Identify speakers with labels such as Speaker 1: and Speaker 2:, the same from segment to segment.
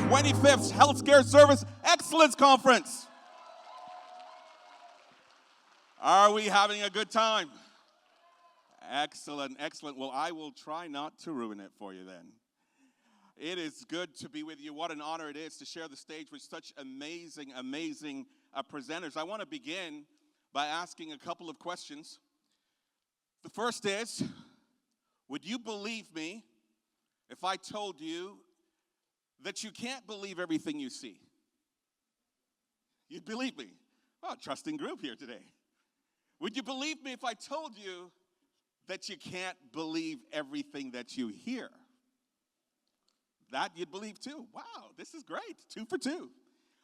Speaker 1: 25th Healthcare Service Excellence Conference. Are we having a good time? Excellent, excellent. Well, I will try not to ruin it for you then. It is good to be with you. What an honor it is to share the stage with such amazing, amazing presenters. I want to begin by asking a couple of questions. The first is, would you believe me if I told you that you can't believe everything you see? You'd believe me. Well, trusting group here today. Would you believe me if I told you that you can't believe everything that you hear? That you'd believe too. Wow, this is great. 2 for 2.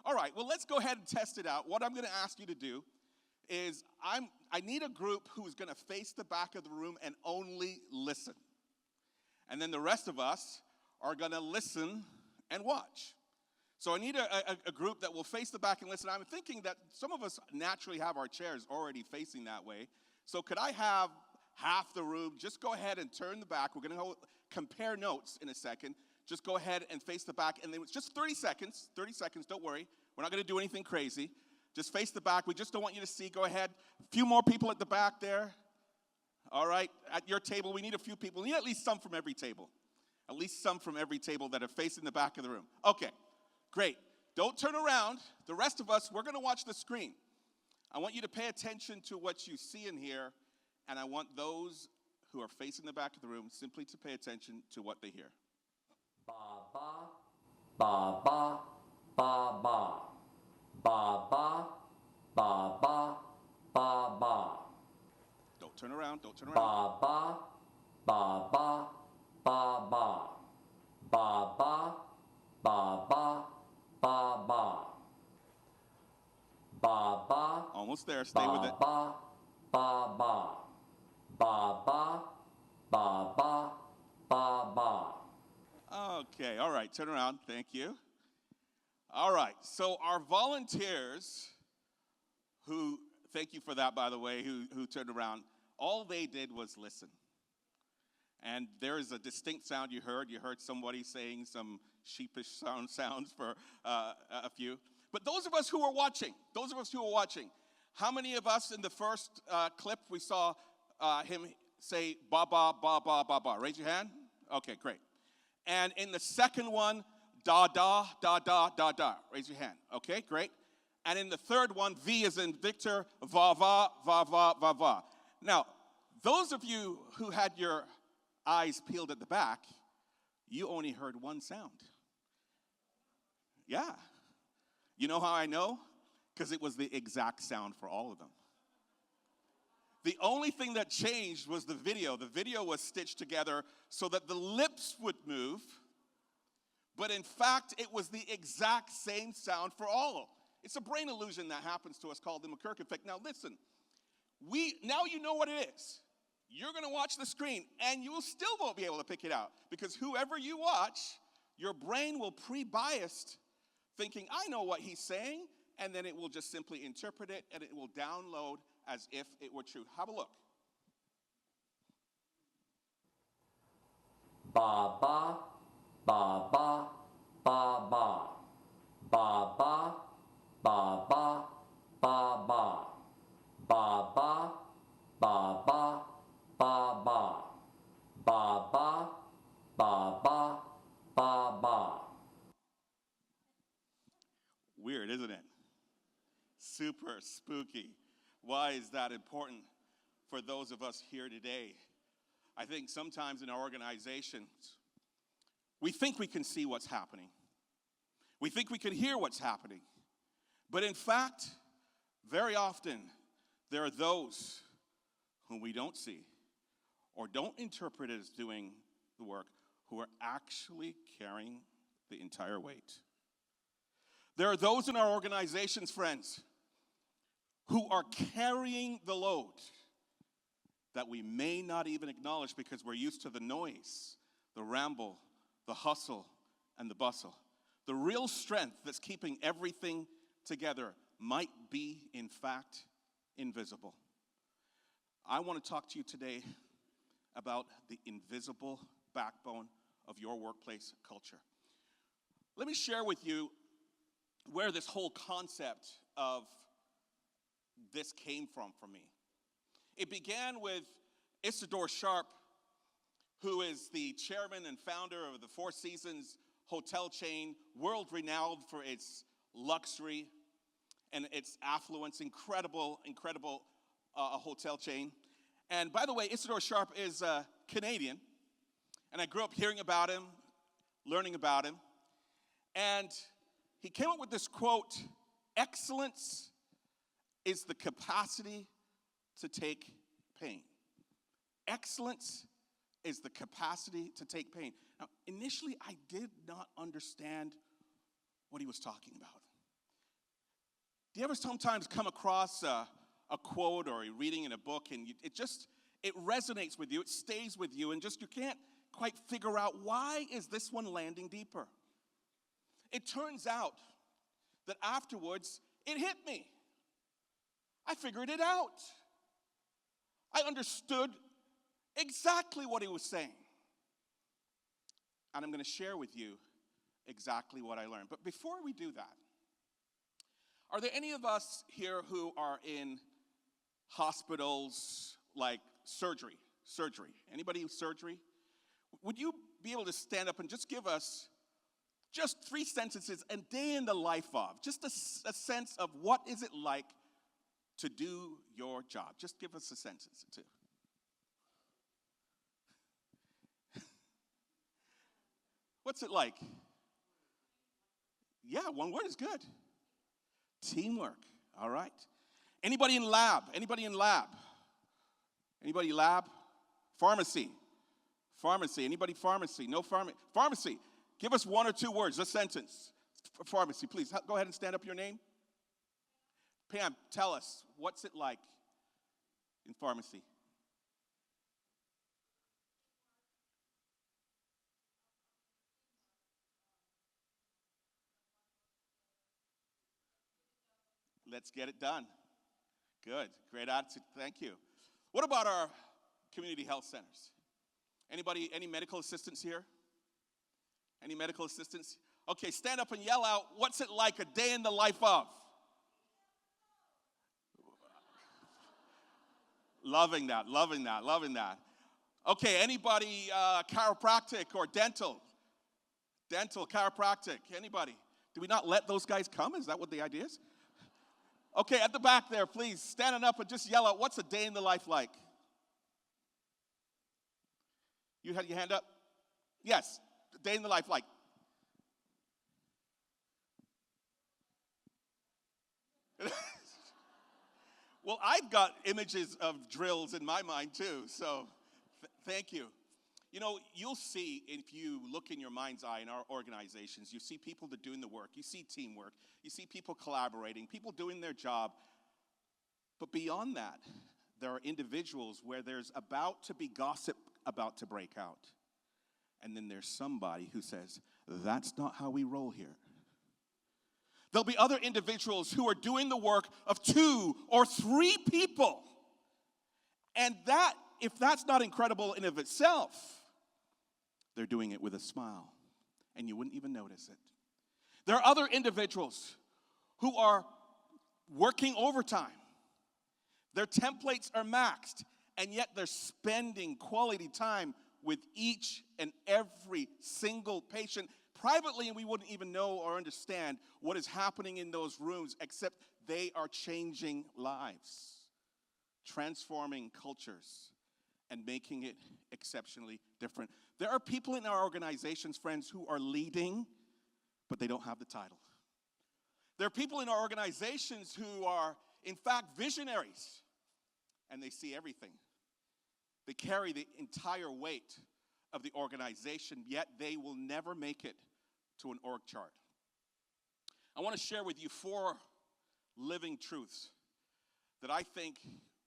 Speaker 1: All right, well, let's go ahead and test it out. What I'm going to ask you to do is I need a group who's going to face the back of the room and only listen. And then the rest of us are going to listen and watch. So I need a group that will face the back and listen. I'm thinking that some of us naturally have our chairs already facing that way. So could I have half the room just go ahead and turn the back? We're going to go compare notes in a second. Just go ahead and face the back. And then it's just 30 seconds. 30 seconds, don't worry. We're not going to do anything crazy. Just face the back. We just don't want you to see. Go ahead. A few more people at the back there. All right. At your table, we need a few people. We need at least some from every table. At least some from every table that are facing the back of the room. Okay. Great. Don't turn around. The rest of us, we're going to watch the screen. I want you to pay attention to what you see and hear, and I want those who are facing the back of the room simply to pay attention to what they hear.
Speaker 2: Ba ba, ba ba, ba ba, ba ba, ba ba, ba ba.
Speaker 1: Don't turn around. Don't turn around.
Speaker 2: Ba ba, ba ba, ba ba, ba ba, ba ba. Ba ba. Ba ba.
Speaker 1: Almost there. Stay with it.
Speaker 2: Ba ba ba. Ba ba. Ba ba. Ba ba.
Speaker 1: Okay. All right. Turn around. Thank you. All right. So our volunteers who, thank you for that, by the way, who turned around, all they did was listen. And there is a distinct sound you heard. You heard somebody saying some sheepish sounds for a few. But those of us who were watching, how many of us in the first clip we saw him say ba ba ba ba ba ba? Raise your hand. Okay, great. And in the second one, da da da da da da. Raise your hand. Okay, great. And in the third one, V as in Victor, va va va va va va. Now, those of you who had your eyes peeled at the back, you only heard one sound. Yeah. You know how I know? Because it was the exact sound for all of them. The only thing that changed was the video. The video was stitched together so that the lips would move, but in fact, it was the exact same sound for all. It's a brain illusion that happens to us called the McCurk effect. Now listen, now you know what it is. You're going to watch the screen, and you still won't be able to pick it out, because whoever you watch, your brain will pre-biased, thinking, I know what he's saying, and then it will just simply interpret it, and it will download as if it were true. Have a look.
Speaker 2: Ba ba, ba ba, ba ba, ba ba, ba ba, ba ba, ba ba, ba ba. Ba ba, ba ba, ba ba, ba ba.
Speaker 1: Weird, isn't it? Super spooky. Why is that important for those of us here today? I think sometimes in our organizations, we think we can see what's happening. We think we can hear what's happening. But in fact, very often, there are those whom we don't see or don't interpret as doing the work, who are actually carrying the entire weight. There are those in our organizations, friends, who are carrying the load that we may not even acknowledge because we're used to the noise, the ramble, the hustle, and the bustle. The real strength that's keeping everything together might be, in fact, invisible. I want to talk to you today about the invisible backbone of your workplace culture. Let me share with you where this whole concept of this came from for me. It began with Isidore Sharp, who is the chairman and founder of the Four Seasons hotel chain, world renowned for its luxury and its affluence. Incredible hotel chain. And by the way, Isidore Sharp is Canadian, and I grew up hearing about him, learning about him. And he came up with this quote: excellence is the capacity to take pain. Excellence is the capacity to take pain. Now, initially, I did not understand what he was talking about. Do you ever sometimes come across a quote or a reading in a book, and it resonates with you, it stays with you, and just you can't quite figure out, why is this one landing deeper? It turns out that afterwards, it hit me. I figured it out. I understood exactly what he was saying. And I'm going to share with you exactly what I learned. But before we do that, are there any of us here who are in hospitals, like surgery? Anybody in surgery? Would you be able to stand up and just give us just 3 sentences, a day in the life of, just a sense of what is it like to do your job? Just give us a sentence or two. What's it like? Yeah, one word is good. Teamwork. All right. Anybody in lab? Anybody lab? Pharmacy. Anybody pharmacy? No pharmacy. Give us 1 or 2 words, a sentence. Pharmacy, please. Go ahead and stand up your name. Pam, tell us, what's it like in pharmacy? Let's get it done. Good. Great attitude. Thank you. What about our community health centers? Anybody, any medical assistants here? Any medical assistants? Okay, stand up and yell out, what's it like, a day in the life of? Loving that. Okay, anybody chiropractic or dental? Dental, chiropractic, anybody? Do we not let those guys come? Is that what the idea is? Okay, at the back there, please, standing up and just yell out, what's a day in the life like? You had your hand up? Yes, a day in the life like. Well, I've got images of drills in my mind too, so thank you. You know, you'll see, if you look in your mind's eye in our organizations, you see people that are doing the work, you see teamwork, you see people collaborating, people doing their job. But beyond that, there are individuals where there's about to be gossip about to break out. And then there's somebody who says, that's not how we roll here. There'll be other individuals who are doing the work of 2 or 3 people. And that, if that's not incredible in of itself, they're doing it with a smile, and you wouldn't even notice it. There are other individuals who are working overtime. Their templates are maxed, and yet they're spending quality time with each and every single patient privately, and we wouldn't even know or understand what is happening in those rooms, except they are changing lives, transforming cultures, and making it exceptionally different. There are people in our organizations, friends, who are leading, but they don't have the title. There are people in our organizations who are, in fact, visionaries, and they see everything. They carry the entire weight of the organization, yet they will never make it to an org chart. I want to share with you 4 living truths that I think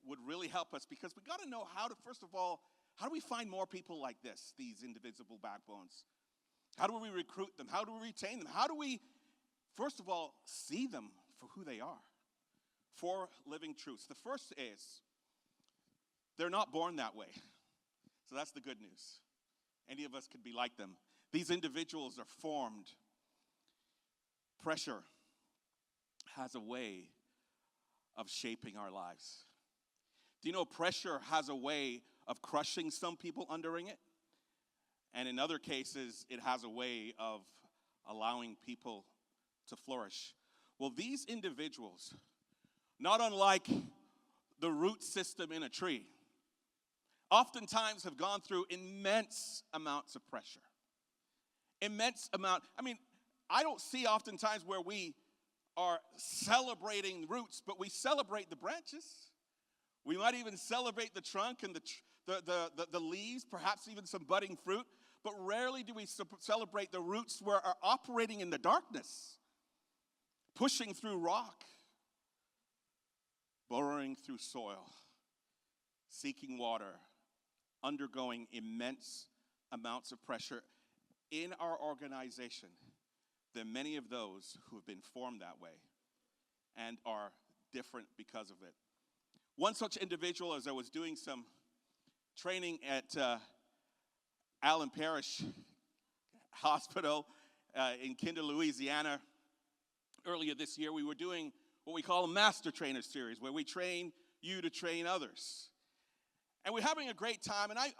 Speaker 1: would really help us, because we got to know how to, first of all, how do we find more people like this, these indivisible backbones? How do we recruit them? How do we retain them? How do we, first of all, see them for who they are? 4 living truths. The first is, they're not born that way. So that's the good news. Any of us could be like them. These individuals are formed Pressure has a way of shaping our lives. Do you know pressure has a way of crushing some people under it? And in other cases, it has a way of allowing people to flourish. Well, these individuals, not unlike the root system in a tree, oftentimes have gone through immense amounts of pressure. I don't see oftentimes where we are celebrating roots, but we celebrate the branches. We might even celebrate the trunk and the leaves, perhaps even some budding fruit, but rarely do we celebrate the roots where are operating in the darkness, pushing through rock, burrowing through soil, seeking water, undergoing immense amounts of pressure. In our organization, there are many of those who have been formed that way and are different because of it. One such individual, as I was doing some training at Allen Parish Hospital in Kinder, Louisiana, earlier this year, we were doing what we call a Master Trainer series, where we train you to train others. And we're having a great time. And I'm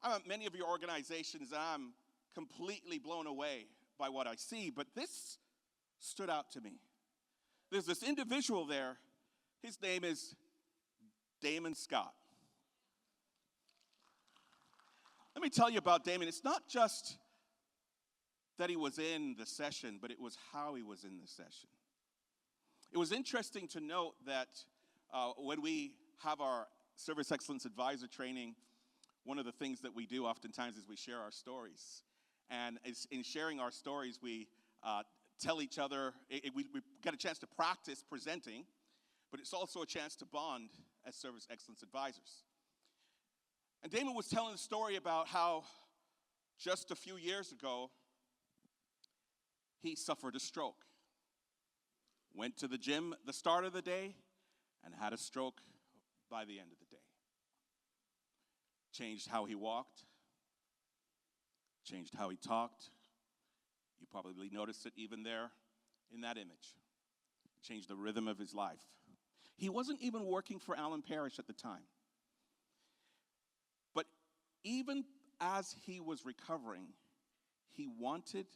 Speaker 1: at many of your organizations, I'm completely blown away by what I see. But this stood out to me. There's this individual there. His name is Damon Scott. Let me tell you about Damon. It's not just that he was in the session, but it was how he was in the session. It was interesting to note that when we have our Service Excellence Advisor training, one of the things that we do oftentimes is we share our stories. And in sharing our stories, we tell each other, we get a chance to practice presenting, but it's also a chance to bond as Service Excellence Advisors. And Damon was telling a story about how just a few years ago, he suffered a stroke. Went to the gym at the start of the day and had a stroke by the end of the day. Changed how he walked, changed how he talked. You probably noticed it even there in that image. Changed the rhythm of his life. He wasn't even working for Allen Parish at the time. But even as he was recovering, he wanted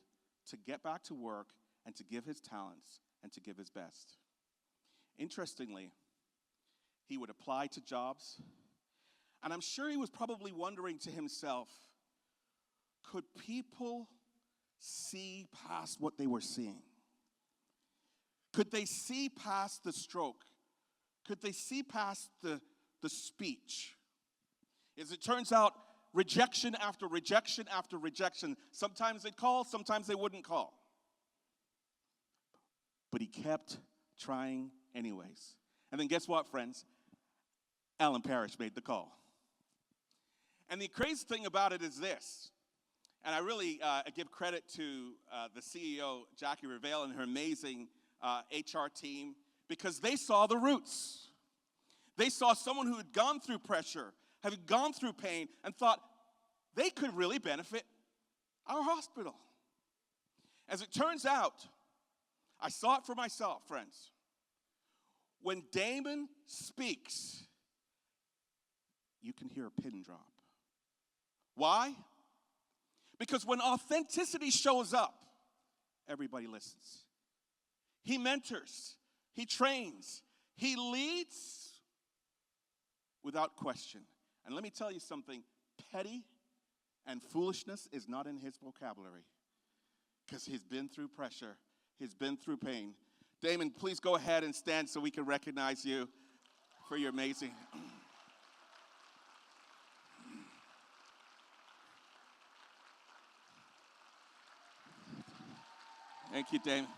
Speaker 1: to get back to work and to give his talents and to give his best. Interestingly, he would apply to jobs, and I'm sure he was probably wondering to himself, could people see past what they were seeing? Could they see past the stroke? Could they see past the speech? As it turns out, rejection after rejection after rejection. Sometimes they'd call, sometimes they wouldn't call. But he kept trying anyways. And then guess what, friends? Allen Parish made the call. And the crazy thing about it is this, and I really give credit to the CEO, Jackie Revale, and her amazing HR team, because they saw the roots. They saw someone who had gone through pressure, had gone through pain, and thought they could really benefit our hospital. As it turns out, I saw it for myself, friends. When Damon speaks, you can hear a pin drop. Why? Because when authenticity shows up, everybody listens. He mentors, he trains, he leads without question. And let me tell you something, petty and foolishness is not in his vocabulary, because he's been through pressure, he's been through pain. Damon, please go ahead and stand so we can recognize you for your amazing. Thank you, Damon.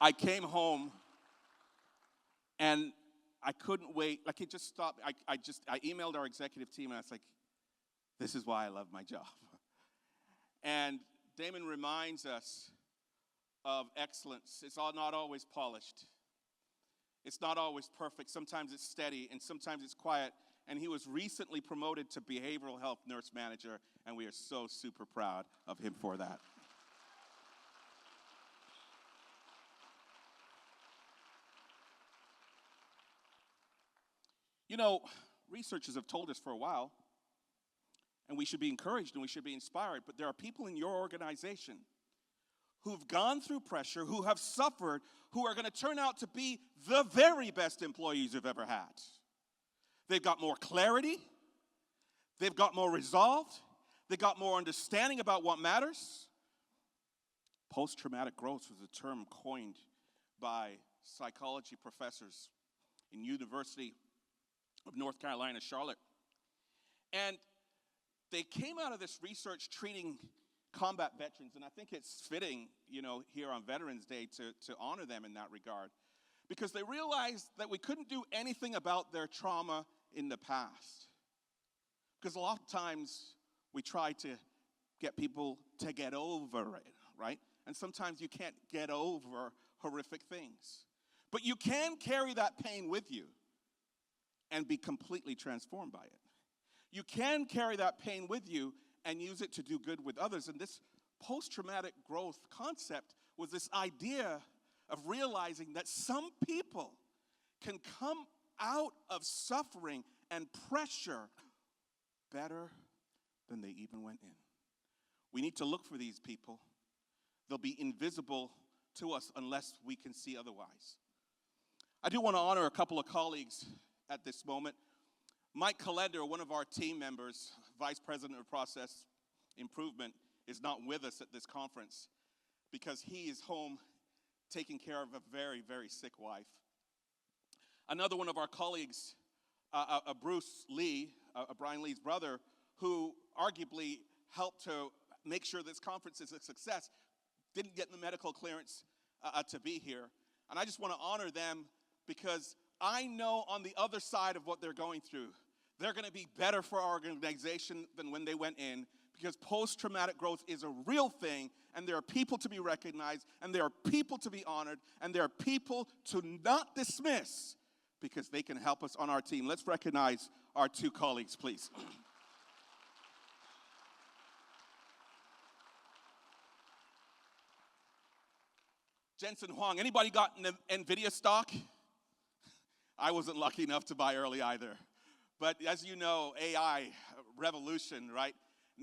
Speaker 1: I came home and I couldn't wait. Like, it just stopped. I emailed our executive team and I was like, this is why I love my job. And Damon reminds us of excellence. It's not always polished. It's not always perfect. Sometimes it's steady and sometimes it's quiet. and he was recently promoted to behavioral health nurse manager, and we are so super proud of him for that. You know, researchers have told us for a while, and we should be encouraged and we should be inspired, but there are people in your organization who've gone through pressure, who have suffered, who are going to turn out to be the very best employees you've ever had. They've got more clarity, they've got more resolve, they've got more understanding about what matters. Post-traumatic growth was a term coined by psychology professors in University of North Carolina, Charlotte. And they came out of this research treating combat veterans, and I think it's fitting, here on Veterans Day to honor them in that regard, because they realized that we couldn't do anything about their trauma in the past. Because a lot of times we try to get people to get over it, right? And sometimes you can't get over horrific things. But you can carry that pain with you and be completely transformed by it. You can carry that pain with you and use it to do good with others. And this post-traumatic growth concept was this idea of realizing that some people can come out of suffering and pressure better than they even went in. We need to look for these people. They'll be invisible to us unless we can see otherwise. I do want to honor a couple of colleagues at this moment. Mike Calender, one of our team members, Vice President of Process Improvement, is not with us at this conference because he is home taking care of a very, very sick wife. Another one of our colleagues, Bruce Lee, Brian Lee's brother, who arguably helped to make sure this conference is a success, didn't get the medical clearance to be here. And I just want to honor them because I know on the other side of what they're going through, they're going to be better for our organization than when they went in, because post-traumatic growth is a real thing, and there are people to be recognized, and there are people to be honored, and there are people to not dismiss because they can help us on our team. Let's recognize our two colleagues, please. Jensen Huang, anybody got an NVIDIA stock? I wasn't lucky enough to buy early either. But as you know, AI revolution, right?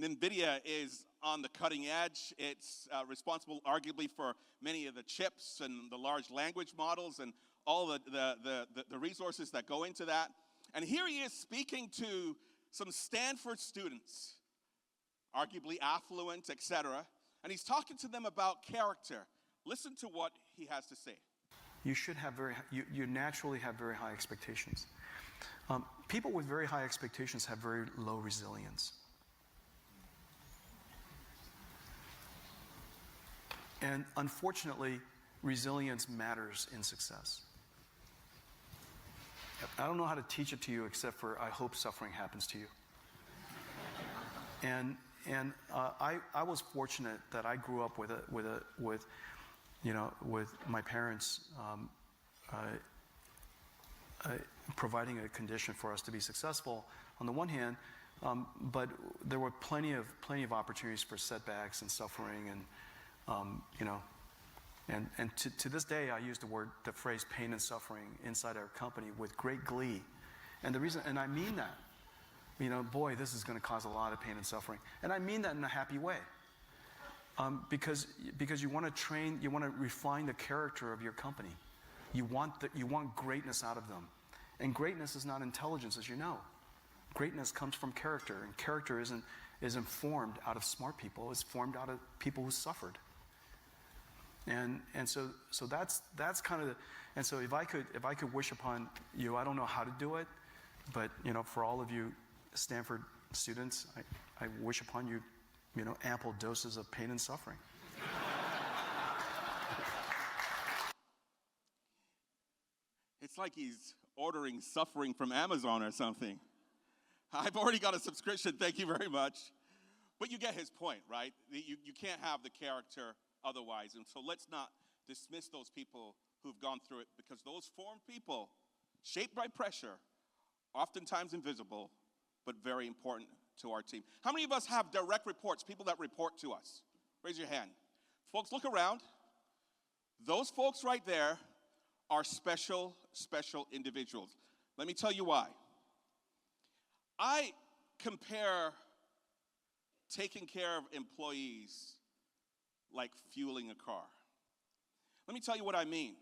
Speaker 1: NVIDIA is on the cutting edge. It's responsible arguably for many of the chips and the large language models and all the resources that go into that. And here he is speaking to some Stanford students, arguably affluent, etc. And he's talking to them about character. Listen to what he has to say.
Speaker 3: You naturally have very high expectations. People with very high expectations have very low resilience. And unfortunately, resilience matters in success. I don't know how to teach it to you except for I hope suffering happens to you. And I was fortunate that I grew up with my parents providing a condition for us to be successful on the one hand, but there were plenty of opportunities for setbacks and suffering, and to this day I use the phrase pain and suffering inside our company with great glee, and I mean that, boy, this is going to cause a lot of pain and suffering, and I mean that in a happy way. Because you want to train, you want to refine the character of your company. You want greatness out of them. And greatness is not intelligence, as you know. Greatness comes from character, and character isn't formed out of smart people. It's formed out of people who suffered. And so that's kind of and so if I could wish upon you, I don't know how to do it, but for all of you Stanford students, I wish upon you, ample doses of pain and suffering.
Speaker 1: It's like he's ordering suffering from Amazon or something. I've already got a subscription, thank you very much. But you get his point, right? You can't have the character otherwise. And so let's not dismiss those people who've gone through it, because those formed people, shaped by pressure, oftentimes invisible, but very important to our team. How many of us have direct reports, people that report to us? Raise your hand. Folks, look around. Those folks right there are special, special individuals. Let me tell you why. I compare taking care of employees like fueling a car. Let me tell you what I mean.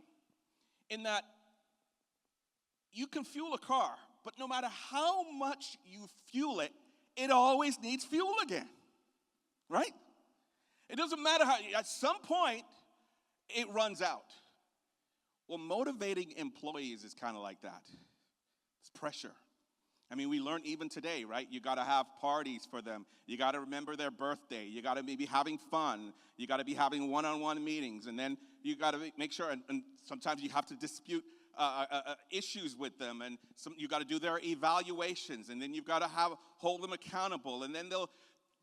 Speaker 1: In that, you can fuel a car, but no matter how much you fuel it, it always needs fuel again, right? It doesn't matter how, at some point, it runs out. Well, motivating employees is kind of like that. It's pressure. I mean, we learned even today, right? You got to have parties for them. You got to remember their birthday. You got to be having fun. You got to be having one-on-one meetings. And then you got to make sure, and sometimes you have to dispute issues with them. And you got to do their evaluations. And then you've got to hold them accountable. And then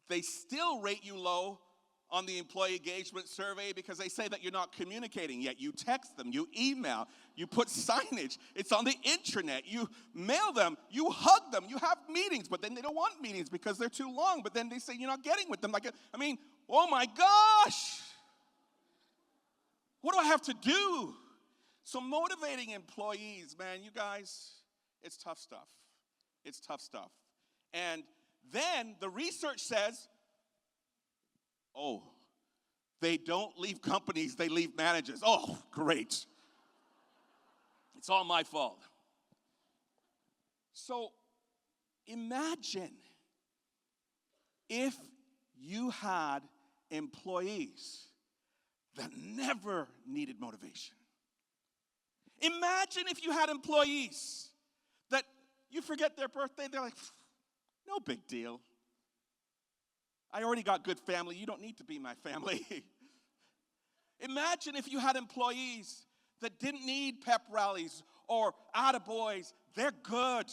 Speaker 1: they still rate you low on the employee engagement survey because they say that you're not communicating yet. You text them, you email, you put signage, it's on the internet, you mail them, you hug them, you have meetings, but then they don't want meetings because they're too long, but then they say you're not getting with them. Oh my gosh! What do I have to do? So motivating employees, man, you guys, it's tough stuff. It's tough stuff. And then the research says, oh, they don't leave companies, they leave managers. Oh, great. It's all my fault. So imagine if you had employees that never needed motivation. Imagine if you had employees that you forget their birthday, they're like, no big deal. I already got good family. You don't need to be my family. Imagine if you had employees that didn't need pep rallies or attaboys. They're good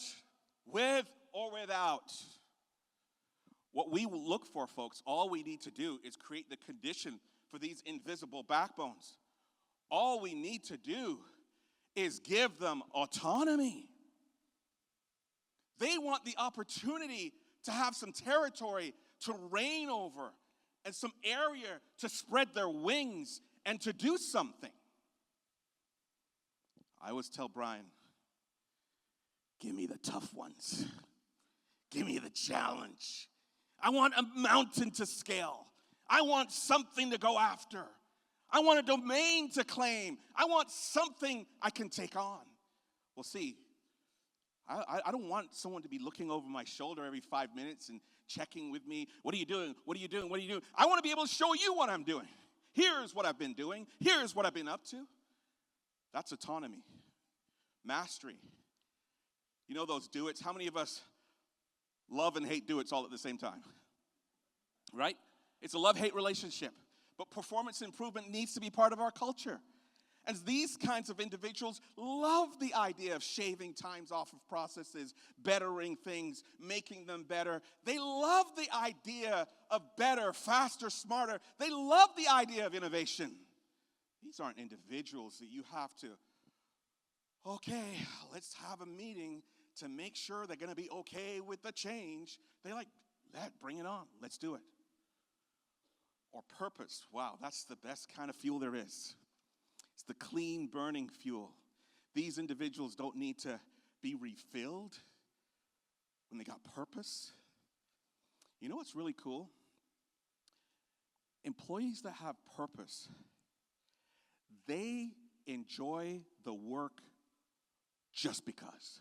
Speaker 1: with or without. What we will look for, folks, all we need to do is create the condition for these invisible backbones. All we need to do is give them autonomy. They want the opportunity to have some territory to reign over and some area to spread their wings and to do something. I always tell Brian, give me the tough ones. Give me the challenge. I want a mountain to scale. I want something to go after. I want a domain to claim. I want something I can take on. Well, see, I don't want someone to be looking over my shoulder every 5 minutes and checking with me. What are you doing? What are you doing? What are you doing? I want to be able to show you what I'm doing. Here's what I've been doing. Here's what I've been up to. That's autonomy. Mastery. You know those do-its? How many of us love and hate do-its all at the same time? Right? It's a love-hate relationship. But performance improvement needs to be part of our culture. And these kinds of individuals love the idea of shaving times off of processes, bettering things, making them better. They love the idea of better, faster, smarter. They love the idea of innovation. These aren't individuals that you have to, okay, let's have a meeting to make sure they're going to be okay with the change. They like, bring it on. Let's do it. Or purpose. Wow, that's the best kind of fuel there is. It's the clean burning fuel. These individuals don't need to be refilled when they got purpose. You know what's really cool? Employees that have purpose, they enjoy the work just because.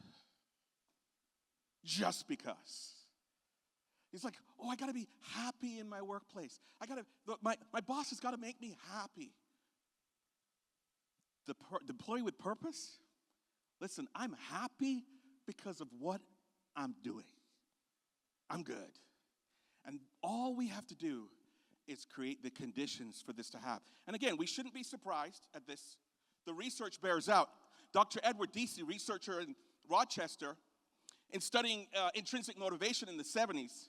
Speaker 1: Just because. It's like, oh, I got to be happy in my workplace. My boss has got to make me happy. The employee with purpose, listen, I'm happy because of what I'm doing. I'm good. And all we have to do is create the conditions for this to happen. And again, we shouldn't be surprised at this. The research bears out. Dr. Edward Deasy, researcher in Rochester, in studying intrinsic motivation in the 70s,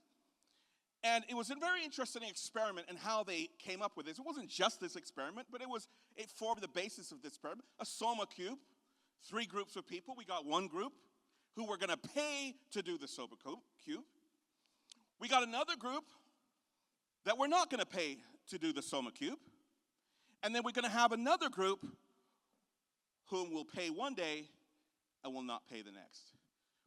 Speaker 1: and it was a very interesting experiment in how they came up with this. It wasn't just this experiment, but it formed the basis of this experiment. A soma cube, 3 groups of people. We got one group who were going to pay to do the Sober Cube. We got another group that were not going to pay to do the Soma Cube. And then we're going to have another group whom will pay one day and will not pay the next.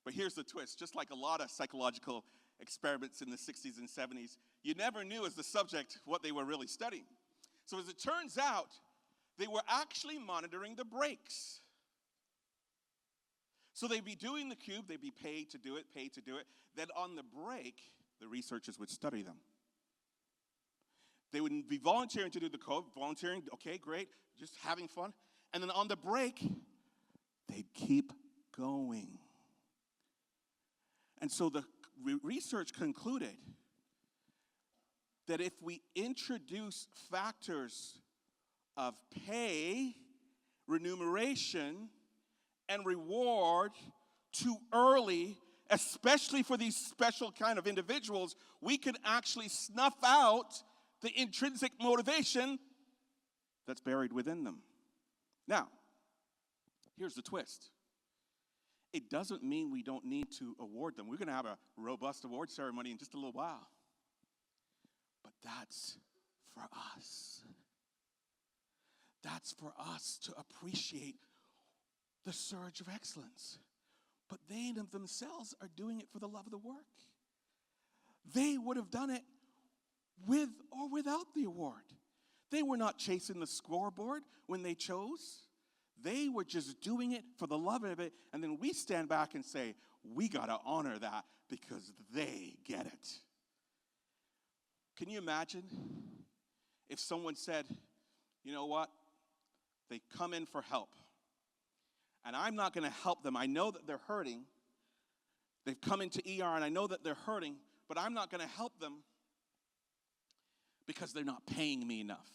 Speaker 1: But here's the twist. Just like a lot of psychological experiments in the 60s and 70s, you never knew as the subject what they were really studying. So as it turns out, they were actually monitoring the brakes. So they'd be doing the cube, they'd be paid to do it. Then on the break, the researchers would study them. They would be volunteering to do the code, volunteering, okay, great, just having fun. And then on the break, they'd keep going. And so the research concluded that if we introduce factors of pay, remuneration, and reward too early, especially for these special kind of individuals, we can actually snuff out the intrinsic motivation that's buried within them. Now, here's the twist. It doesn't mean we don't need to award them. We're going to have a robust award ceremony in just a little while. But that's for us. That's for us to appreciate the surge of excellence. But they themselves are doing it for the love of the work. They would have done it with or without the award. They were not chasing the scoreboard when they chose. They were just doing it for the love of it. And then we stand back and say, we got to honor that because they get it. Can you imagine if someone said, you know what? They come in for help. And I'm not going to help them. I know that they're hurting. They've come into ER and I know that they're hurting, but I'm not going to help them because they're not paying me enough.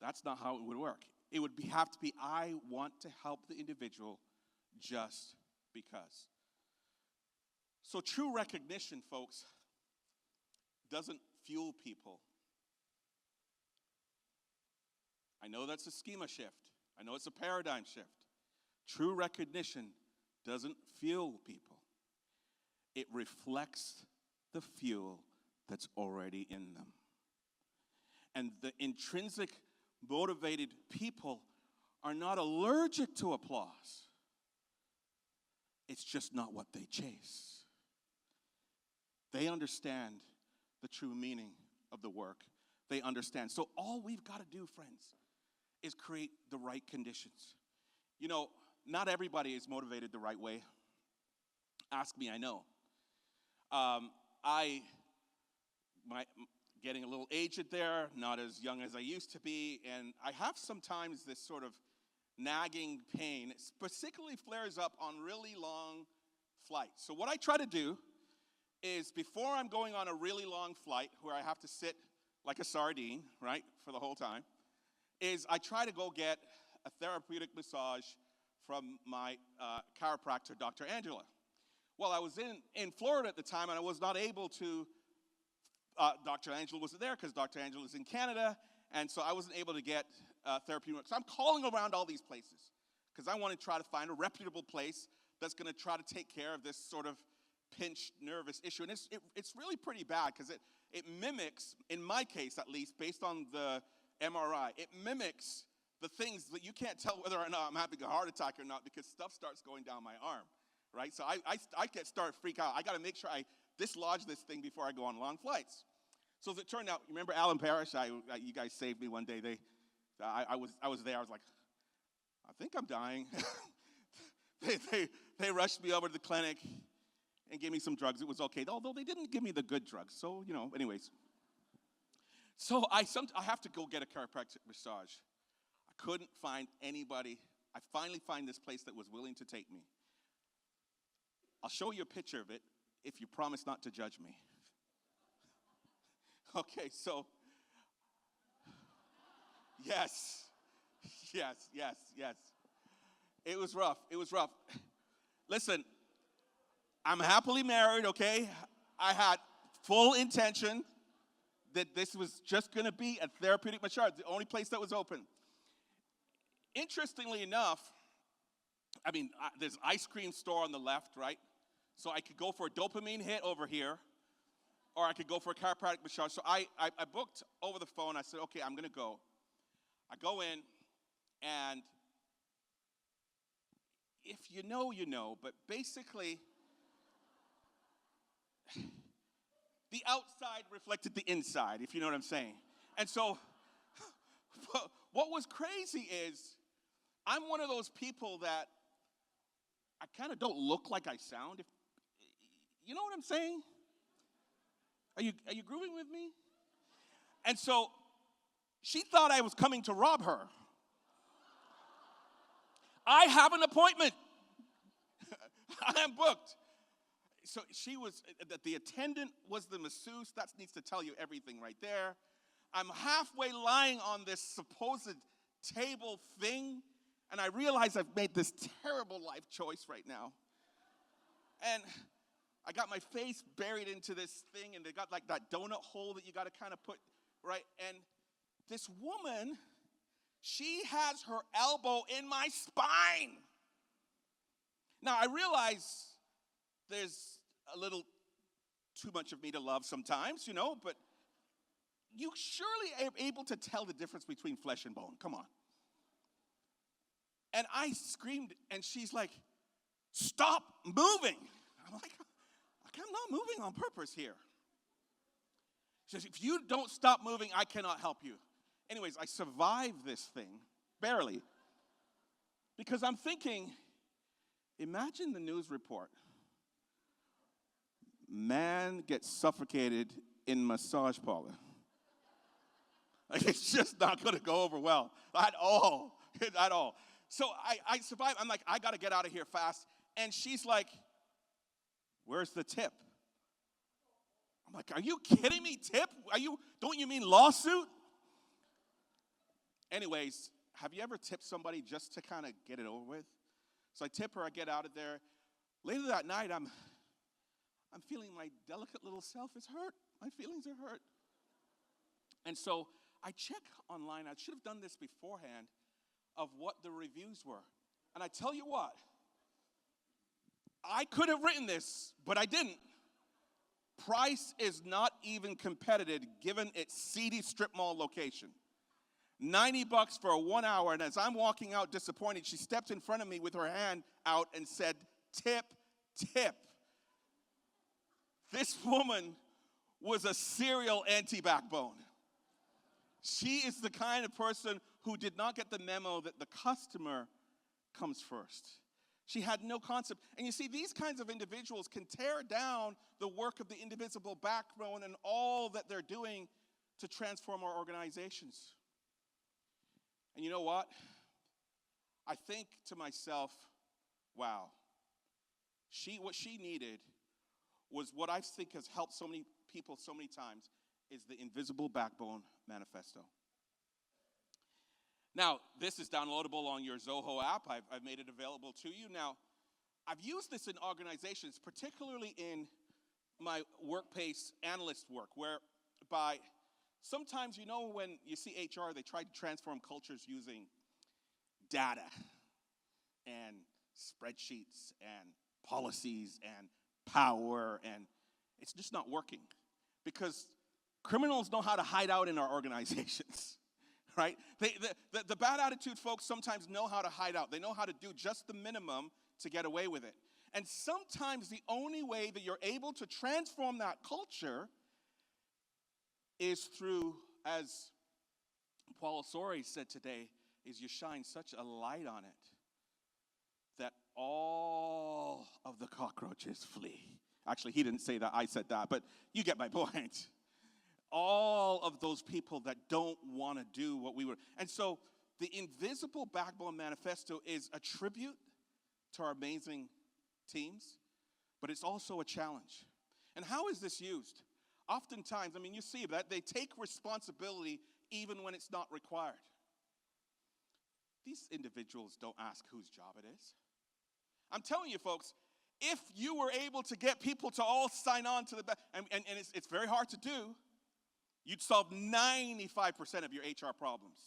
Speaker 1: That's not how it would work. It would have to be, I want to help the individual just because. So true recognition, folks, doesn't fuel people. I know that's a schema shift. I know it's a paradigm shift. True recognition doesn't fuel people. It reflects the fuel that's already in them. And the intrinsic motivated people are not allergic to applause. It's just not what they chase. They understand the true meaning of the work. They understand. So all we've got to do, friends, is create the right conditions. You know, not everybody is motivated the right way. Ask me, I know. Getting a little aged there, not as young as I used to be, and I have sometimes this sort of nagging pain. It particularly flares up on really long flights. So what I try to do is before I'm going on a really long flight where I have to sit like a sardine, right, for the whole time, is I try to go get a therapeutic massage from my chiropractor, Dr. Angela. Well, I was in Florida at the time, and I was not able to, Dr. Angela wasn't there because Dr. Angela is in Canada, and so I wasn't able to get therapeutic. So I'm calling around all these places because I want to try to find a reputable place that's going to try to take care of this sort of pinched nervous issue. And it's really pretty bad because it mimics, in my case at least, based on the MRI, it mimics the things that you can't tell whether or not I'm having a heart attack or not because stuff starts going down my arm, right? So I start to freak out. I got to make sure I dislodge this thing before I go on long flights. So as it turned out, you remember Alan Parrish? You guys saved me one day. I was there. I was like, I think I'm dying. They rushed me over to the clinic and gave me some drugs. It was okay, although they didn't give me the good drugs. So, anyways. So I have to go get a chiropractic massage. I couldn't find anybody. I finally find this place that was willing to take me. I'll show you a picture of it if you promise not to judge me. Okay, so, yes. It was rough. Listen, I'm happily married, okay? I had full intention that this was just going to be a therapeutic massage, the only place that was open. Interestingly enough, there's ice cream store on the left, right? So I could go for a dopamine hit over here, or I could go for a chiropractic massage. So I booked over the phone. I said, okay, I'm going to go. I go in, and if you know, you know, but basically, the outside reflected the inside, if you know what I'm saying. And so what was crazy is I'm one of those people that I kind of don't look like I sound. If you know what I'm saying? Are you grooving with me? And so she thought I was coming to rob her. I have an appointment. I am booked. So the attendant was the masseuse. That needs to tell you everything right there. I'm halfway lying on this supposed table thing, and I realize I've made this terrible life choice right now. And I got my face buried into this thing, and they got like that donut hole that you got to kind of put, right? And this woman, she has her elbow in my spine. Now, I realize there's a little too much of me to love sometimes, but you surely are able to tell the difference between flesh and bone. Come on. And I screamed, and she's like, stop moving. I'm like, I'm not moving on purpose here. She says, if you don't stop moving, I cannot help you. Anyways, I survived this thing, barely. Because I'm thinking, imagine the news report. Man gets suffocated in massage parlor. Like, it's just not going to go over well at all. At all. So I survived. I'm like, I got to get out of here fast. And she's like, where's the tip? I'm like, are you kidding me? Tip? Don't you mean lawsuit? Anyways, have you ever tipped somebody just to kind of get it over with? So I tip her, I get out of there. Later that night, I'm feeling my delicate little self is hurt. My feelings are hurt. And so I check online. I should have done this beforehand of what the reviews were. And I tell you what, I could have written this, but I didn't. Price is not even competitive given its seedy strip mall location. $90 for 1 hour, and as I'm walking out disappointed, she stepped in front of me with her hand out and said, tip, tip. This woman was a serial anti-backbone. She is the kind of person who did not get the memo that the customer comes first. She had no concept. And you see, these kinds of individuals can tear down the work of the indivisible backbone and all that they're doing to transform our organizations. And you know what? I think to myself, wow, what she needed was what I think has helped so many people so many times is the Invisible Backbone Manifesto. Now, this is downloadable on your Zoho app. I've made it available to you. Now, I've used this in organizations, particularly in my workplace analyst work, whereby sometimes, when you see HR, they try to transform cultures using data and spreadsheets and policies and power, and it's just not working because criminals know how to hide out in our organizations, right? The bad attitude folks sometimes know how to hide out. They know how to do just the minimum to get away with it. And sometimes the only way that you're able to transform that culture is through, as Paul Osori said today, is you shine such a light on it that all of the cockroaches flee. Actually, he didn't say that, I said that, but you get my point. All of those people that don't want to do what we were. And so the Invisible Backbone Manifesto is a tribute to our amazing teams, but it's also a challenge. And how is this used? Oftentimes, you see that they take responsibility even when it's not required. These individuals don't ask whose job it is. I'm telling you, folks, if you were able to get people to all sign on to and it's very hard to do, you'd solve 95% of your HR problems.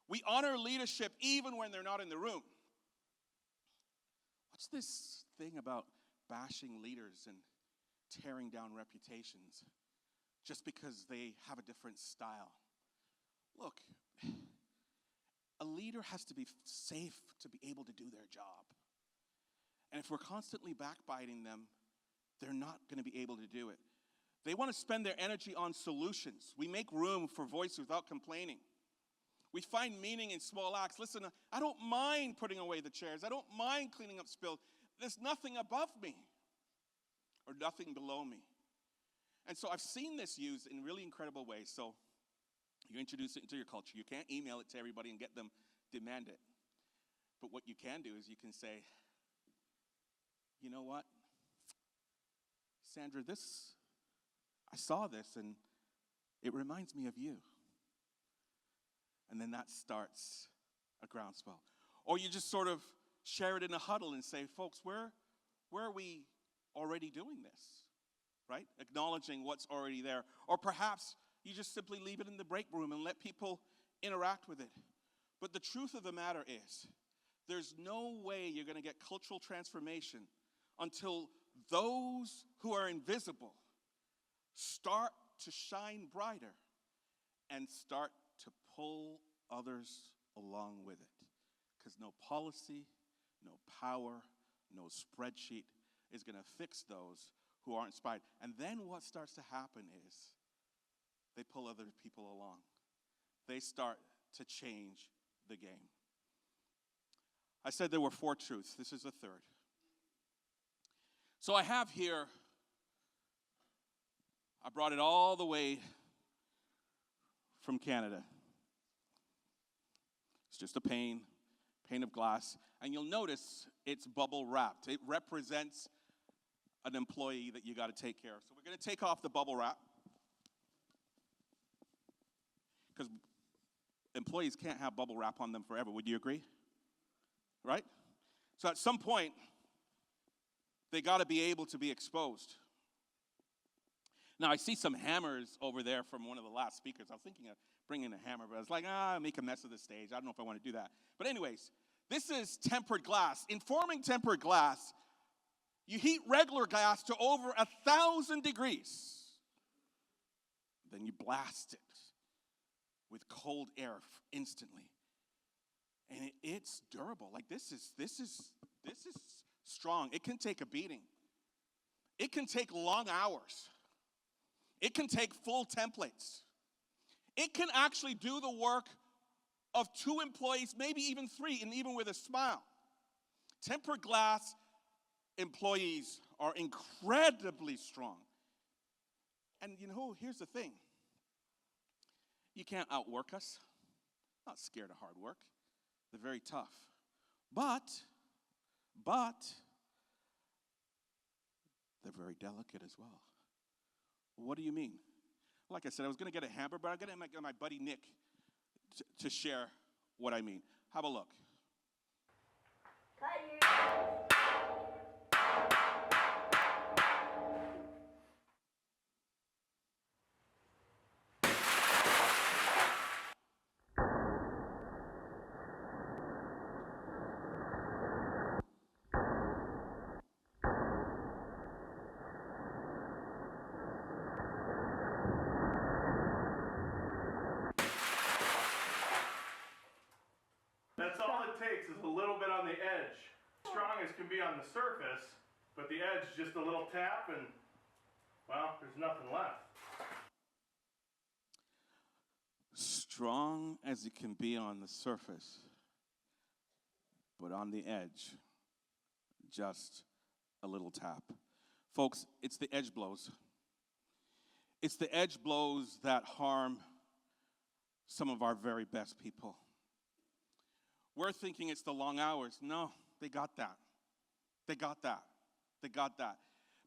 Speaker 1: We honor leadership even when they're not in the room. What's this thing about bashing leaders and tearing down reputations just because they have a different style? Look, a leader has to be safe to be able to do their job. And if we're constantly backbiting them, they're not going to be able to do it. They want to spend their energy on solutions. We make room for voice without complaining. We find meaning in small acts. Listen, I don't mind putting away the chairs. I don't mind cleaning up spills. There's nothing above me or nothing below me. And so I've seen this used in really incredible ways. So you introduce it into your culture. You can't email it to everybody and get them demand it. But what you can do is you can say, you know what? Sandra, I saw this and it reminds me of you. And then that starts a groundswell. Or you just sort of share it in a huddle and say, folks, where are we already doing this? Right? Acknowledging what's already there. Or perhaps you just simply leave it in the break room and let people interact with it. But the truth of the matter is, there's no way you're going to get cultural transformation until those who are invisible start to shine brighter and start to pull others along with it. Because no policy, no power, no spreadsheet is going to fix those who aren't inspired. And then what starts to happen is they pull other people along. They start to change the game. I said there were 4 truths. This is the third. So I have here, I brought it all the way from Canada. It's just a pane of glass. And you'll notice it's bubble wrapped. It represents an employee that you got to take care of. So we're going to take off the bubble wrap, because employees can't have bubble wrap on them forever. Would you agree? Right? So at some point, they got to be able to be exposed. Now, I see some hammers over there from one of the last speakers. I was thinking of bringing a hammer, but I was like, make a mess of the stage. I don't know if I want to do that. But anyways, this is tempered glass. In forming tempered glass, you heat regular glass to over 1,000 degrees. Then you blast it with cold air instantly. And it's durable. Like this is strong. It can take a beating. It can take long hours. It can take full templates. It can actually do the work of 2 employees, maybe even 3, and even with a smile. Tempered glass employees are incredibly strong. And here's the thing. You can't outwork us. I'm not scared of hard work. They're very tough. But they're very delicate as well. What do you mean? Like I said, I was going to get a hammer, but I'm going to get my buddy Nick to share what I mean. Have a look.
Speaker 4: That's all it takes is a little bit on the edge. Strong as can be on the surface, but the edge, just a little tap and, well, there's nothing left.
Speaker 1: Strong as it can be on the surface, but on the edge, just a little tap. Folks, it's the edge blows. It's the edge blows that harm some of our very best people. We're thinking it's the long hours. No, they got that. They got that. They got that.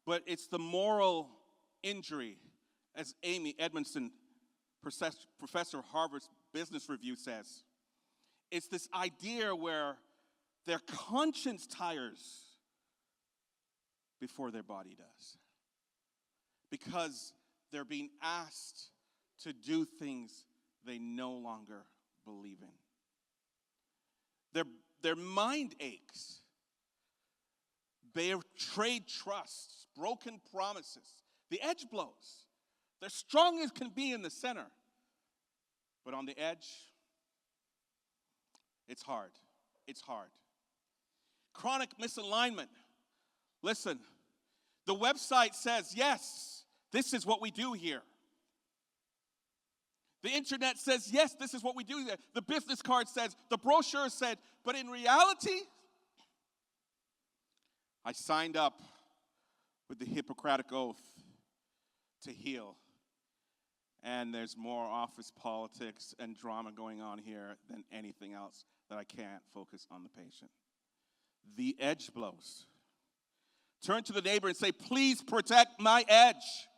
Speaker 1: But it's the moral injury, as Amy Edmondson, professor of Harvard's Business Review says. It's this idea where their conscience tires before their body does. Because they're being asked to do things they no longer believe in. Their mind aches betrayed trusts, broken promises. The edge blows. They're strong as can be in the center. But on the edge, it's hard. It's hard. Chronic misalignment. Listen, the website says, yes, this is what we do here. The internet says, yes, this is what we do here. The business card says, the brochure said, but in reality, I signed up with the Hippocratic Oath to heal. And there's more office politics and drama going on here than anything else that I can't focus on the patient. The edge blows. Turn to the neighbor and say, please protect my edge.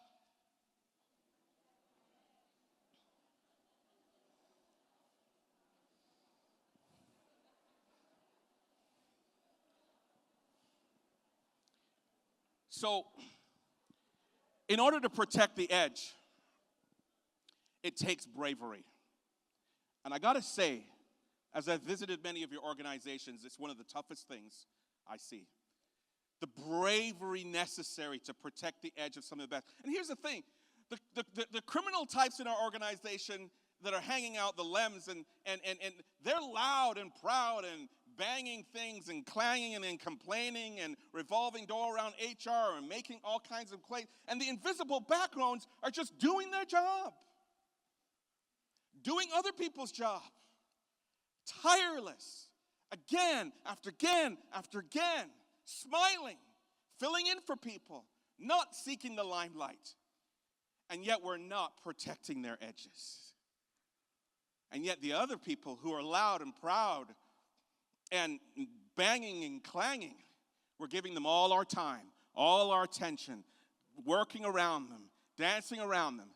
Speaker 1: So, in order to protect the edge, it takes bravery. And I gotta say, as I've visited many of your organizations, it's one of the toughest things I see. The bravery necessary to protect the edge of some of the best. And here's the thing, the criminal types in our organization that are hanging out the limbs, and they're loud and proud and banging things and clanging and complaining and revolving door around HR and making all kinds of claims. And the invisible backgrounds are just doing their job. Doing other people's job. Tireless. Again, after again, after again. Smiling. Filling in for people. Not seeking the limelight. And yet we're not protecting their edges. And yet the other people who are loud and proud and banging and clanging, we're giving them all our time, all our attention, working around them, dancing around them.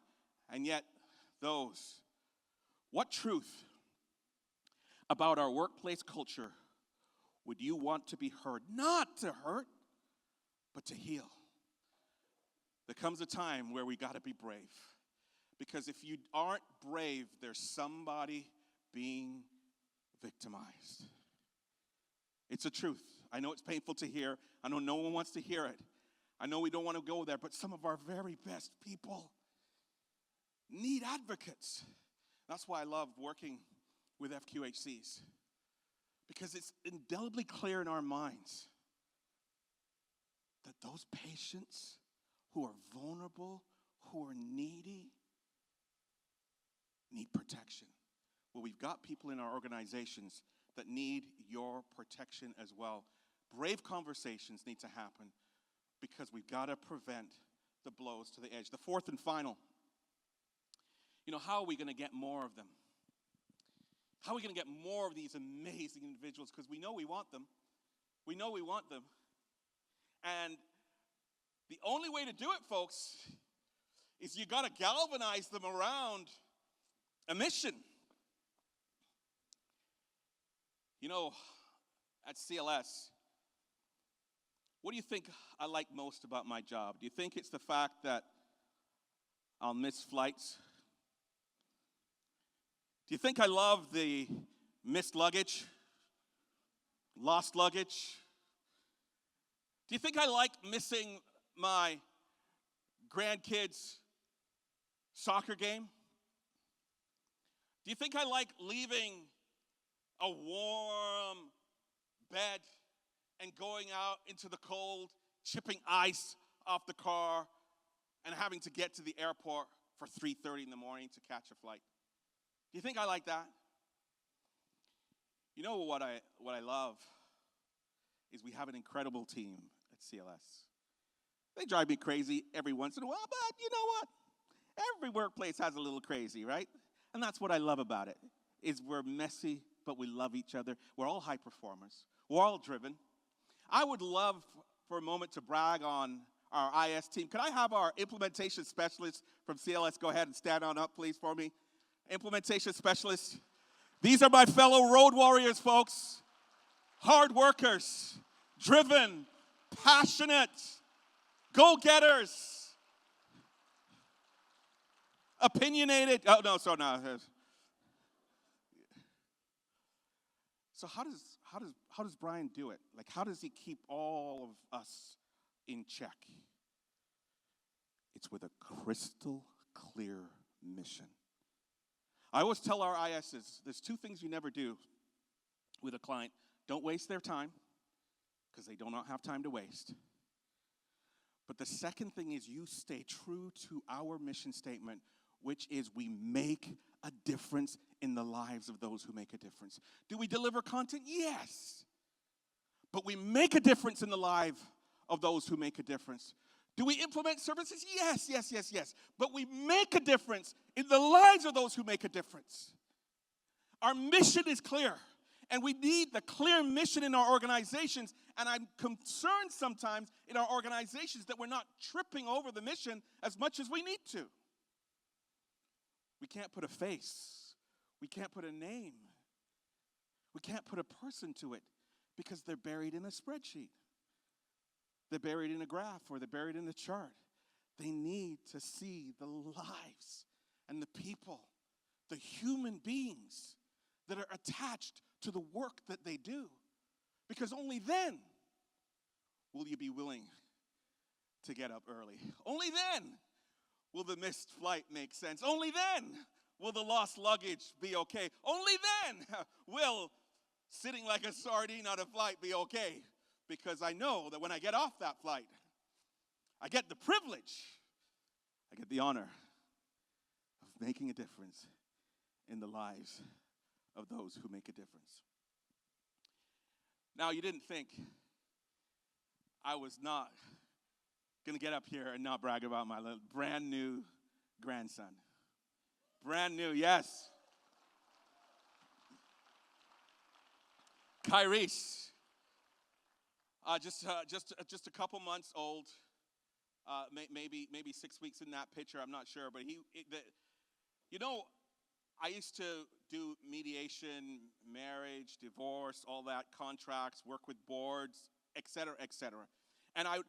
Speaker 1: And yet those, what truth about our workplace culture would you want to be heard? Not to hurt, but to heal. There comes a time where we got to be brave. Because if you aren't brave, there's somebody being victimized. It's a truth. I know it's painful to hear. I know no one wants to hear it. I know we don't want to go there, but some of our very best people need advocates. That's why I love working with FQHCs. Because it's indelibly clear in our minds that those patients who are vulnerable, who are needy, need protection. Well, we've got people in our organizations that need your protection as well. Brave conversations need to happen because we've got to prevent the blows to the edge. The fourth and final, how are we going to get more of them? How are we going to get more of these amazing individuals? Because we know we want them. We know we want them. And the only way to do it, folks, is you got to galvanize them around a mission. At CLS, what do you think I like most about my job? Do you think it's the fact that I'll miss flights? Do you think I love the missed luggage? Lost luggage? Do you think I like missing my grandkids' soccer game? Do you think I like leaving a warm bed and going out into the cold, chipping ice off the car, and having to get to the airport for 3:30 in the morning to catch a flight? Do you think I like that? You know what I love is we have an incredible team at CLS. They drive me crazy every once in a while, but you know what? Every workplace has a little crazy, right? And that's what I love about it, is we're messy, but we love each other. We're all high performers. We're all driven. I would love for a moment to brag on our IS team. Could I have our implementation specialist from CLS go ahead and stand on up, please, for me? Implementation specialist. These are my fellow road warriors, folks. Hard workers, driven, passionate, go-getters, opinionated. Oh, no, so no. So how how does Brian do it? Like, how does he keep all of us in check? It's with a crystal clear mission. I always tell our ISs, there's two things you never do with a client. Don't waste their time, because they do not have time to waste. But the second thing is you stay true to our mission statement, which is we make a difference in the lives of those who make a difference. Do we deliver content? Yes. But we make a difference in the life of those who make a difference. Do we implement services? Yes, yes, yes, yes. But we make a difference in the lives of those who make a difference. Our mission is clear, and we need the clear mission in our organizations. And I'm concerned sometimes in our organizations that we're not tripping over the mission as much as we need to. We can't put a face. We can't put a name. We can't put a person to it because they're buried in a spreadsheet. They're buried in a graph, or they're buried in a chart. They need to see the lives and the people, the human beings that are attached to the work that they do. Because only then will you be willing to get up early. Only then will the missed flight make sense. Only then will the lost luggage be okay. Only then will sitting like a sardine on a flight be okay. Because I know that when I get off that flight, I get the privilege, I get the honor of making a difference in the lives of those who make a difference. Now, you didn't think I was not going to get up here and not brag about my little brand new grandson. Brand new, yes. Kairis. Just a couple months old, maybe 6 weeks in that picture. I'm not sure, but I used to do mediation, marriage, divorce, all that, contracts, work with boards, et cetera, et cetera. And I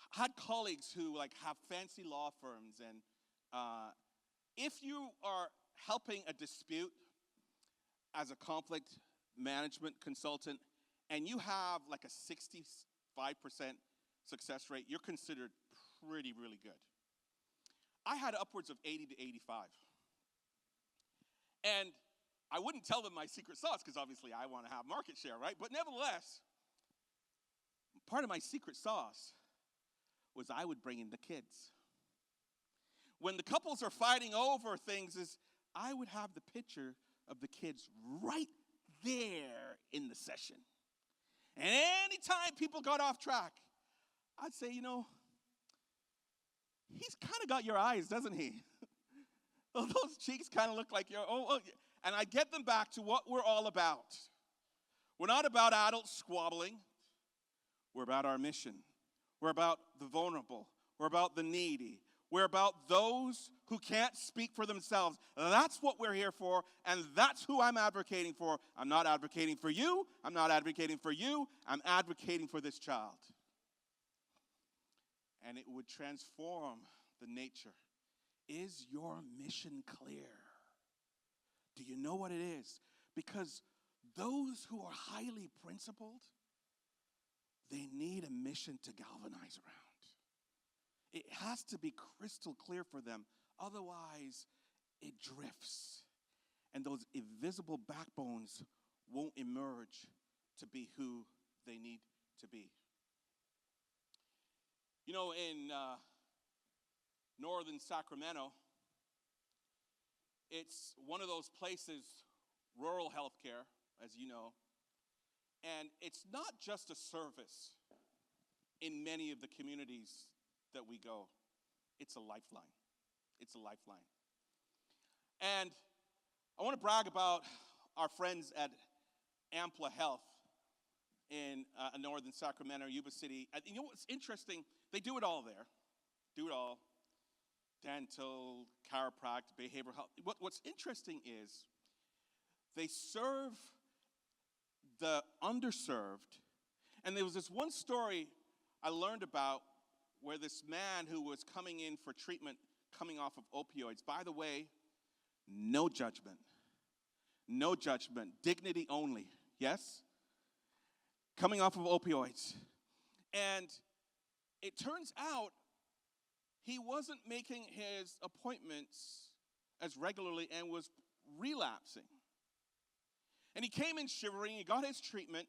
Speaker 1: had colleagues who have fancy law firms, and if you are helping a dispute as a conflict management consultant, and you have a 65% success rate, you're considered really good. I had upwards of 80 to 85. And I wouldn't tell them my secret sauce, because obviously I want to have market share, right? But nevertheless, part of my secret sauce was I would bring in the kids. When the couples are fighting over things, I would have the picture of the kids right there in the session. And anytime people got off track, I'd say, he's kind of got your eyes, doesn't he? Those cheeks kind of look like your, and I get them back to what we're all about. We're not about adults squabbling. We're about our mission. We're about the vulnerable. We're about the needy. We're about those who can't speak for themselves. That's what we're here for, and that's who I'm advocating for. I'm not advocating for you. I'm not advocating for you. I'm advocating for this child. And it would transform the nature. Is your mission clear? Do you know what it is? Because those who are highly principled, they need a mission to galvanize around. It has to be crystal clear for them. Otherwise, it drifts. And those invisible backbones won't emerge to be who they need to be. In northern Sacramento, it's one of those places, rural healthcare, as you know. And it's not just a service in many of the communities that we go. It's a lifeline. It's a lifeline. And I want to brag about our friends at Ampla Health in northern Sacramento, Yuba City. And you know what's interesting? They do it all there. Do it all. Dental, chiropractic, behavioral health. What's interesting is they serve the underserved. And there was this one story I learned about where this man who was coming in for treatment, coming off of opioids. By the way, no judgment. No judgment. Dignity only. Yes? coming off of opioids. And it turns out he wasn't making his appointments as regularly and was relapsing. And he came in shivering, he got his treatment,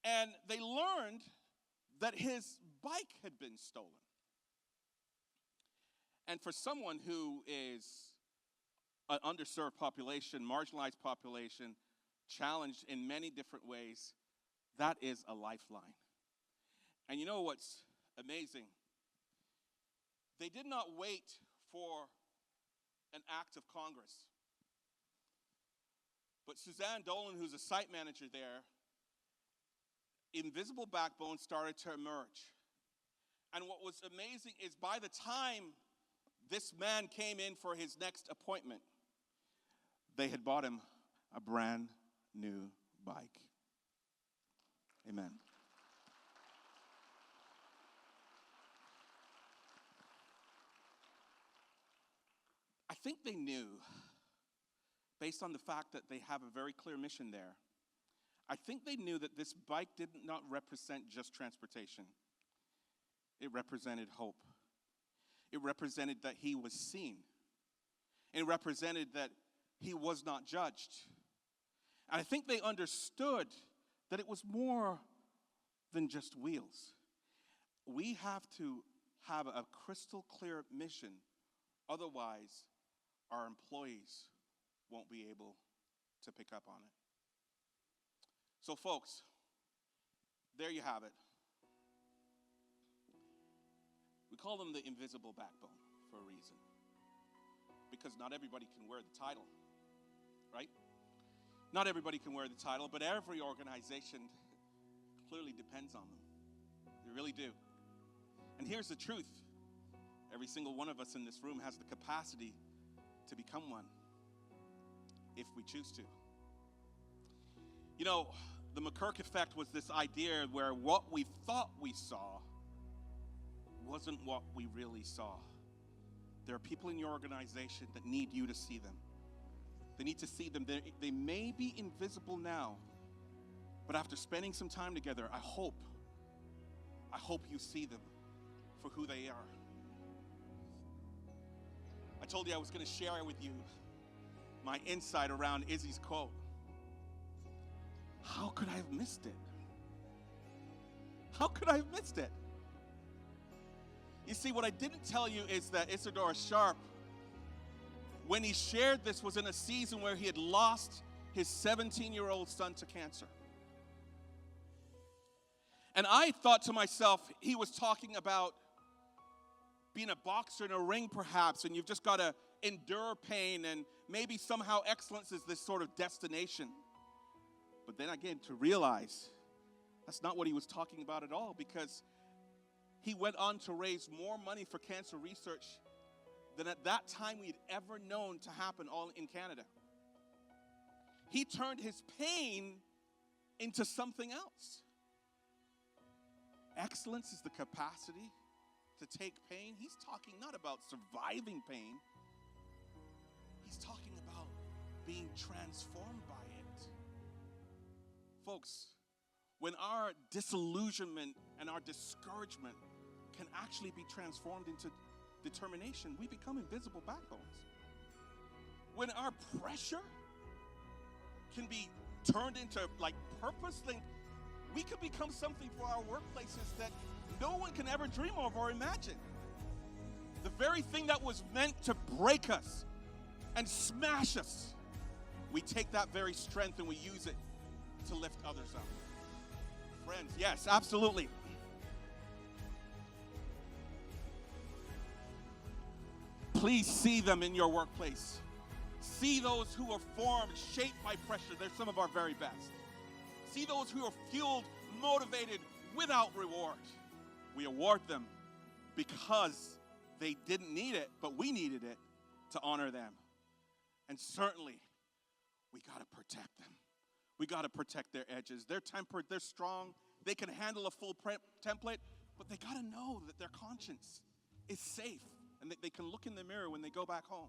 Speaker 1: and they learned that his bike had been stolen. And for someone who is an underserved population, marginalized population, challenged in many different ways, that is a lifeline. And you know what's amazing? They did not wait for an act of Congress. But Suzanne Dolan, who's a site manager there, invisible backbone started to emerge. And what was amazing is by the time this man came in for his next appointment, they had bought him a brand new bike. Amen. I think they knew, based on the fact that they have a very clear mission there, I think they knew that this bike did not represent just transportation. It represented hope. It represented that he was seen. It represented that he was not judged. And I think they understood that it was more than just wheels. We have to have a crystal clear mission. Otherwise, our employees won't be able to pick up on it. So folks, there you have it. We call them the invisible backbone for a reason. Because not everybody can wear the title, right? Not everybody can wear the title, but every organization clearly depends on them. They really do. And here's the truth. Every single one of us in this room has the capacity to become one if we choose to. You know, the McKirk effect was this idea where what we thought we saw wasn't what we really saw. There are people in your organization that need you to see them. They need to see them. They may be invisible now, but after spending some time together, I hope you see them for who they are. I told you I was going to share with you my insight around Izzy's quote. How could I have missed it? How could I have missed it? You see, what I didn't tell you is that Isidore Sharp, when he shared this, was in a season where he had lost his 17-year-old son to cancer. And I thought to myself, he was talking about being a boxer in a ring perhaps, and you've just got to endure pain, and maybe somehow excellence is this sort of destination. But then again, to realize that's not what he was talking about at all, because he went on to raise more money for cancer research than at that time we'd ever known to happen all in Canada. He turned his pain into something else. Excellence is the capacity to take pain. He's talking not about surviving pain. He's talking about being transformed by it. Folks, when our disillusionment and our discouragement can actually be transformed into determination, we become invisible backbones. When our pressure can be turned into purpose, then we could become something for our workplaces that no one can ever dream of or imagine. The very thing that was meant to break us and smash us, we take that very strength and we use it to lift others up. Friends, yes, absolutely. Please see them in your workplace. See those who are formed, shaped by pressure. They're some of our very best. See those who are fueled, motivated, without reward. We award them because they didn't need it, but we needed it to honor them. And certainly, we got to protect them. We got to protect their edges. They're tempered, they're strong, they can handle a full template, but they got to know that their conscience is safe and that they can look in the mirror when they go back home.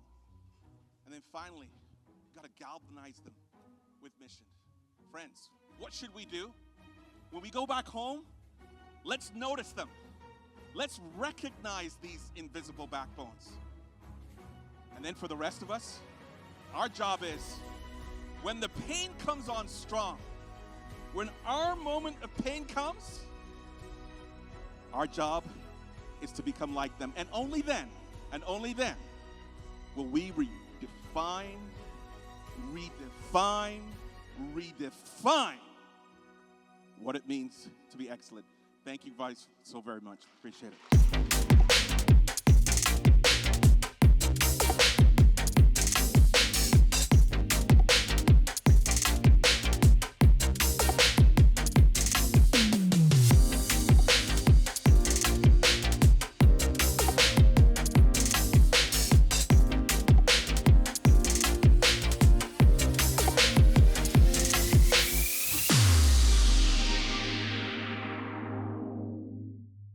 Speaker 1: And then finally, we got to galvanize them with mission. Friends, what should we do? when we go back home, let's notice them. Let's recognize these invisible backbones. And then for the rest of us, our job is, when the pain comes on strong, when our moment of pain comes, our job is to become like them. And only then will we redefine what it means to be excellent. Thank you guys so very much. Appreciate it.